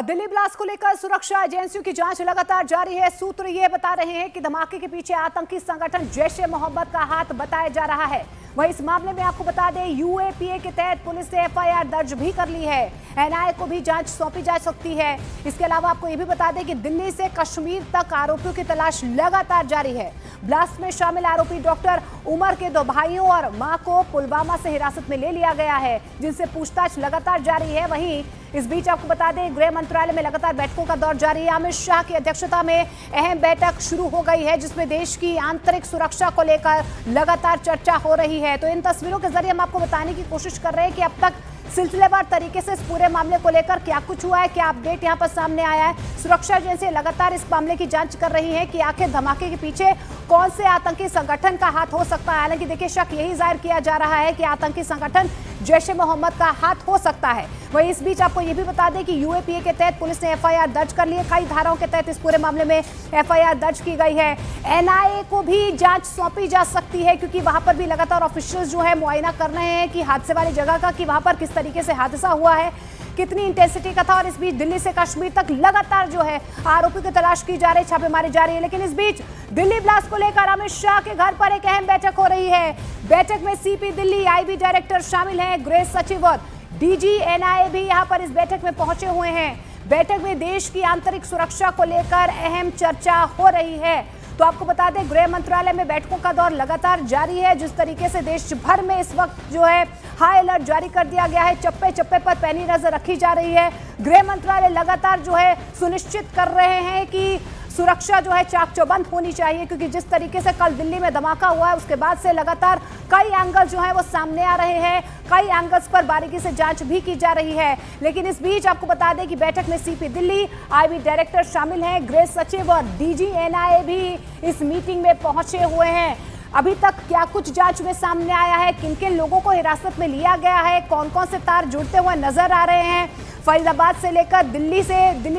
Delhi blast को लेकर सुरक्षा एजेंसियों की जांच लगातार जारी है। सूत्र ये बता रहे हैं कि धमाके के पीछे आतंकी संगठन जैश-ए-मोहम्मद का हाथ बताया जा रहा है। वहीं इस मामले में आपको बता दें, यूएपीए के तहत पुलिस ने एफआईआर दर्ज भी कर ली है। एनआईए को भी जांच सौंपी जा सकती है। इसके अलावा आपको ये भी बता दें कि दिल्ली से कश्मीर तक आरोपियों की तलाश लगातार जारी है। ब्लास्ट में शामिल आरोपी डॉक्टर उमर के 2 भाइयों और मां को पुलवामा से हिरासत में ले लिया गया है, जिनसे पूछताछ लगातार जारी है। वहीं इस बीच आपको बता दें, गृह मंत्रालय में लगातार बैठकों का दौर जारी है। अमित शाह की अध्यक्षता में अहम बैठक शुरू हो गई है, जिसमें देश की आंतरिक सुरक्षा को लेकर लगातार चर्चा हो रही है। तो इन तस्वीरों के जरिए हम आपको बताने की कोशिश कर रहे हैं कि अब तक सिलसिलेवार तरीके से इस पूरे मामले को लेकर क्या कुछ हुआ है, क्या अपडेट यहां पर सामने आया है। सुरक्षा एजेंसी लगातार इस मामले की जांच कर रही है कि आखिर धमाके के पीछे कौन से आतंकी संगठन का हाथ हो सकता है। हालांकि देखिए, शक यही जाहिर किया जा रहा है कि आतंकी संगठन जैश-ए-मोहम्मद का हाथ हो सकता है। वहीं इस बीच आपको ये भी बता दें कि यूएपीए के तहत पुलिस ने एफआईआर दर्ज कर ली है। कई धाराओं के तहत इस पूरे मामले में एफआईआर दर्ज की गई है। एनआईए को भी जांच सौंपी जा सकती है, क्योंकि वहां पर भी लगातार ऑफिशियल्स जो है मुआयना कर रहे हैं कि हादसे वाली जगह का, कि वहां पर किस तरीके से हादसा हुआ है, कितनी इंटेंसिटी का था। और इस बीच दिल्ली से कश्मीर तक लगातार जो है आरोपी की तलाश की जा रही है, छापेमारी जारी है। लेकिन इस बीच दिल्ली ब्लास्ट को लेकर अमित शाह के घर पर एक अहम बैठक हो रही है। बैठक में सीपी दिल्ली, आईबी डायरेक्टर शामिल हैं, गृह सचिव और डीजी एनआईए भी यहां पर इस बैठक में पहुंचे हुए हैं। बैठक में देश की आंतरिक सुरक्षा को लेकर अहम चर्चा हो रही है। तो आपको बता दें, गृह मंत्रालय में बैठकों का दौर लगातार जारी है। जिस तरीके से देश भर में इस वक्त जो है हाई अलर्ट जारी कर दिया गया है, चप्पे चप्पे पर पैनी नजर रखी जा रही है। गृह मंत्रालय लगातार जो है सुनिश्चित कर रहे हैं कि सुरक्षा जो है चाक चौबंद होनी चाहिए, क्योंकि जिस तरीके से कल दिल्ली में धमाका हुआ है, उसके बाद से लगातार कई एंगल जो है वो सामने आ रहे हैं। कई एंगल्स पर बारीकी से जांच भी की जा रही है। लेकिन इस बीच आपको बता दें कि बैठक में सीपी दिल्ली, आईबी डायरेक्टर शामिल हैं, गृह सचिव और डीजी एनआईए भी इस मीटिंग में पहुंचे हुए हैं। अभी तक क्या कुछ जांच में सामने आया है, किन किन लोगों को हिरासत में लिया गया है, कौन कौन से तार जुड़ते हुए नजर आ रहे हैं, फरीदाबाद से लेकर दिल्ली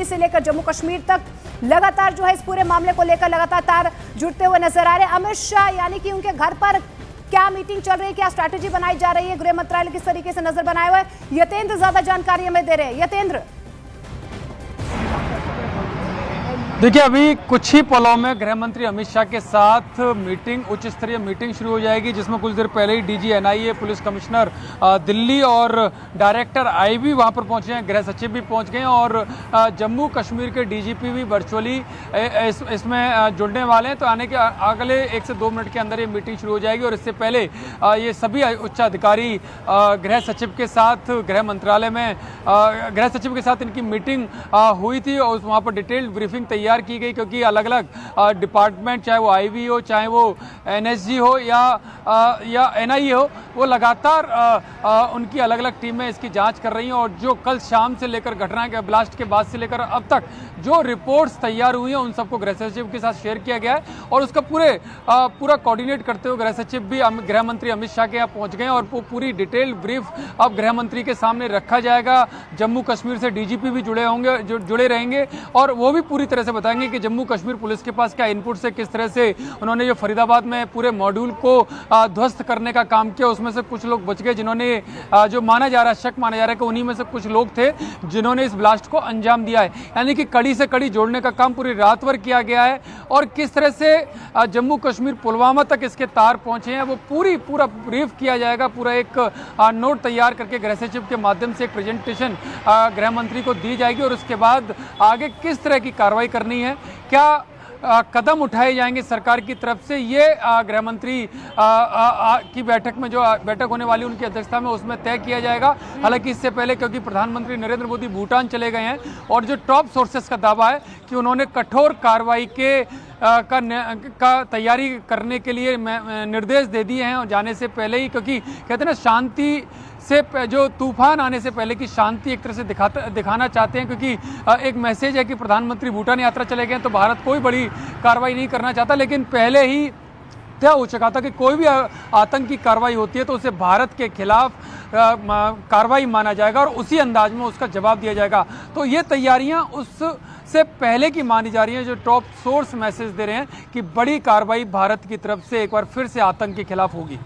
से लेकर जम्मू कश्मीर तक लगातार जो है इस पूरे मामले को लेकर लगातार तार जुड़ते हुए नजर आ रहे हैं। अमित शाह यानी कि उनके घर पर क्या मीटिंग चल रही है, क्या स्ट्रैटेजी बनाई जा रही है, गृह मंत्रालय किस तरीके से नजर बनाए हुए है, यतेंद्र ज्यादा जानकारी हमें दे रहे हैं। यतेंद्र, देखिए, अभी कुछ ही पलों में गृह मंत्री अमित शाह के साथ उच्च स्तरीय मीटिंग शुरू हो जाएगी, जिसमें कुछ देर पहले ही DG NIA, police commissioner Delhi और डायरेक्टर आईबी वहां पर पहुंचे हैं, गृह सचिव भी पहुंच गए हैं और जम्मू कश्मीर के डीजीपी भी वर्चुअली इसमें जुड़ने वाले हैं। तो आने के अगले 1 से 2 मिनट के अंदर ये मीटिंग शुरू हो जाएगी। और इससे पहले ये सभी उच्च अधिकारी गृह सचिव के साथ गृह मंत्रालय में गृह सचिव के साथ इनकी मीटिंग हुई थी और वहाँ पर डिटेल्ड ब्रीफिंग तैयार की गई, क्योंकि अलग अलग डिपार्टमेंट, चाहे वो आईबी हो, चाहे वो एनएसजी हो या एनआईए हो, वो लगातार उनकी अलग अलग टीमें इसकी जांच कर रही हैं। और जो कल शाम से लेकर घटना के ब्लास्ट के बाद से लेकर अब तक जो रिपोर्ट्स तैयार हुई हैं, उन सबको गृह सचिव के साथ शेयर किया गया है। और उसका पूरा कोऑर्डिनेट करते हुए गृह सचिव भी गृह मंत्री अमित शाह के यहाँ पहुँच गए और वो पूरी डिटेल ब्रीफ अब गृह मंत्री के सामने रखा जाएगा। जम्मू कश्मीर से डीजीपी भी जुड़े रहेंगे और वो भी पूरी तरह से बताएंगे कि जम्मू कश्मीर पुलिस के पास क्या इनपुट है, किस तरह से उन्होंने जो फरीदाबाद में पूरे मॉड्यूल को ध्वस्त करने का काम किया। उसमें से कुछ लोग बच गए, जिन्होंने जो शक माना जा रहा है कि उन्हीं में से कुछ लोग थे जिन्होंने इस ब्लास्ट को अंजाम दिया है। यानी कि कड़ी से कड़ी जोड़ने का काम पूरी रात भर किया गया है। और किस तरह से जम्मू कश्मीर पुलवामा तक इसके तार पहुंचे हैं, वो पूरा ब्रीफ किया जाएगा। पूरा एक नोट तैयार करके गृह सचिव के माध्यम से एक प्रेजेंटेशन गृह मंत्री को दी जाएगी। और उसके बाद आगे किस तरह की कार्रवाई करनी है, क्या कदम उठाए जाएंगे सरकार की तरफ से, ये गृह मंत्री की बैठक में जो बैठक होने वाली उनकी अध्यक्षता में उसमें तय किया जाएगा। हालांकि इससे पहले, क्योंकि प्रधानमंत्री नरेंद्र मोदी भूटान चले गए हैं और जो टॉप सोर्सेस का दावा है कि उन्होंने कठोर कार्रवाई का तैयारी करने के लिए निर्देश दे दिए हैं और जाने से पहले ही, क्योंकि कहते हैं ना, शांति से जो तूफान आने से पहले की शांति एक तरह से दिखाना चाहते हैं। क्योंकि एक मैसेज है कि प्रधानमंत्री भूटान यात्रा चले गए हैं तो भारत कोई बड़ी कार्रवाई नहीं करना चाहता, लेकिन पहले ही तय हो चुका था कि कोई भी आतंकी कार्रवाई होती है तो उसे भारत के खिलाफ कार्रवाई माना जाएगा और उसी अंदाज में उसका जवाब दिया जाएगा। तो ये तैयारियां उससे पहले की मानी जा रही हैं, जो टॉप सोर्स मैसेज दे रहे हैं कि बड़ी कार्रवाई भारत की तरफ से एक बार फिर से आतंक के खिलाफ होगी।